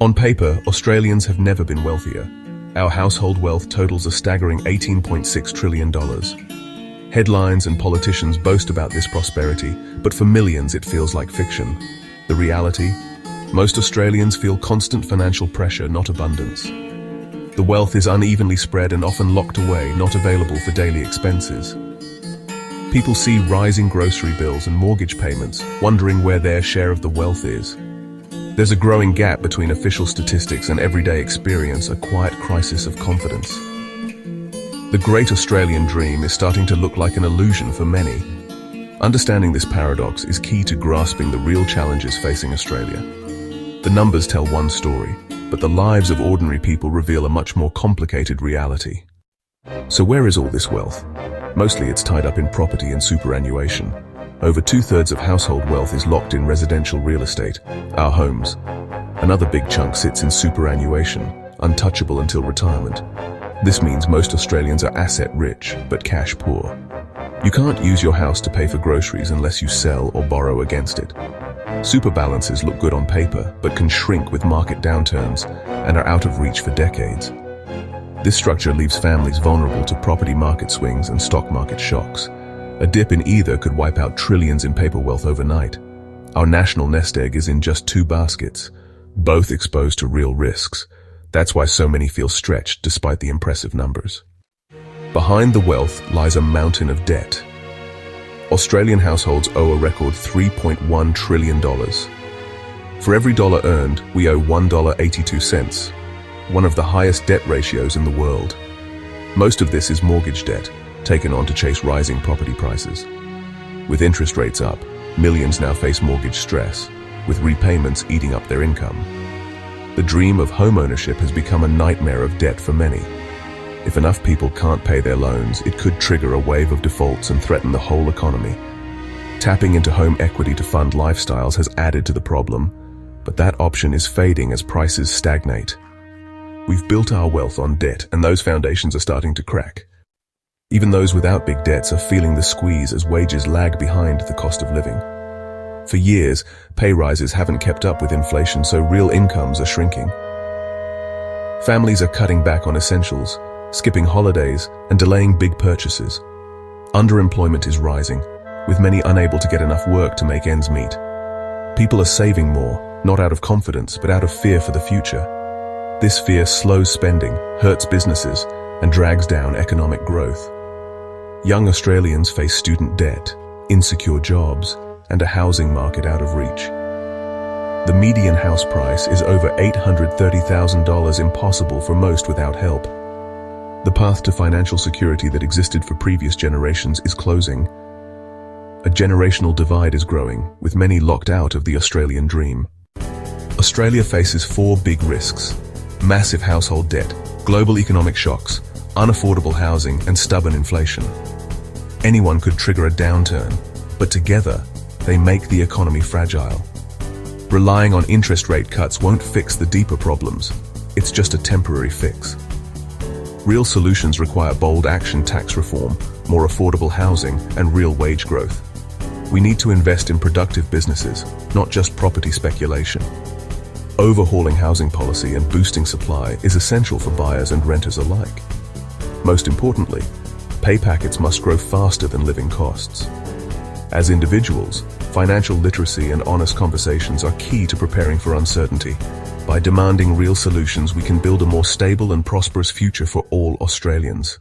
On paper, Australians have never been wealthier. Our household wealth totals a staggering $18.6 trillion. Headlines and politicians boast about this prosperity, but for millions it feels like fiction. The reality? Most Australians feel constant financial pressure, not abundance. The wealth is unevenly spread and often locked away, not available for daily expenses. People see rising grocery bills and mortgage payments, wondering where their share of the wealth is. There's a growing gap between official statistics and everyday experience, a quiet crisis of confidence. The great Australian dream is starting to look like an illusion for many. Understanding this paradox is key to grasping the real challenges facing Australia. The numbers tell one story, but the lives of ordinary people reveal a much more complicated reality. So where is all this wealth? Mostly it's tied up in property and superannuation. Over 2/3 of household wealth is locked in residential real estate, our homes. Another big chunk sits in superannuation, untouchable until retirement. This means most Australians are asset-rich, but cash-poor. You can't use your house to pay for groceries unless you sell or borrow against it. Super balances look good on paper, but can shrink with market downturns and are out of reach for decades. This structure leaves families vulnerable to property market swings and stock market shocks. A dip in either could wipe out trillions in paper wealth overnight. Our national nest egg is in just 2 baskets, both exposed to real risks. That's why so many feel stretched despite the impressive numbers. Behind the wealth lies a mountain of debt. Australian households owe a record $3.1 trillion. For every dollar earned, we owe $1.82, one of the highest debt ratios in the world. Most of this is mortgage debt, taken on to chase rising property prices. With interest rates up, millions now face mortgage stress, with repayments eating up their income. The dream of homeownership has become a nightmare of debt for many. If enough people can't pay their loans, it could trigger a wave of defaults and threaten the whole economy. Tapping into home equity to fund lifestyles has added to the problem, but that option is fading as prices stagnate. We've built our wealth on debt, and those foundations are starting to crack. Even those without big debts are feeling the squeeze as wages lag behind the cost of living. For years, pay rises haven't kept up with inflation, so real incomes are shrinking. Families are cutting back on essentials, skipping holidays, and delaying big purchases. Underemployment is rising, with many unable to get enough work to make ends meet. People are saving more, not out of confidence, but out of fear for the future. This fear slows spending, hurts businesses, and drags down economic growth. Young Australians face student debt, insecure jobs, and a housing market out of reach. The median house price is over $830,000, impossible for most without help. The path to financial security that existed for previous generations is closing. A generational divide is growing, with many locked out of the Australian dream. Australia faces 4 big risks: massive household debt, global economic shocks, unaffordable housing, and stubborn inflation. Anyone could trigger a downturn, but together, they make the economy fragile. Relying on interest rate cuts won't fix the deeper problems. It's just a temporary fix. Real solutions require bold action: tax reform, more affordable housing, and real wage growth. We need to invest in productive businesses, not just property speculation. Overhauling housing policy and boosting supply is essential for buyers and renters alike. Most importantly, pay packets must grow faster than living costs. As individuals, financial literacy and honest conversations are key to preparing for uncertainty. By demanding real solutions, we can build a more stable and prosperous future for all Australians.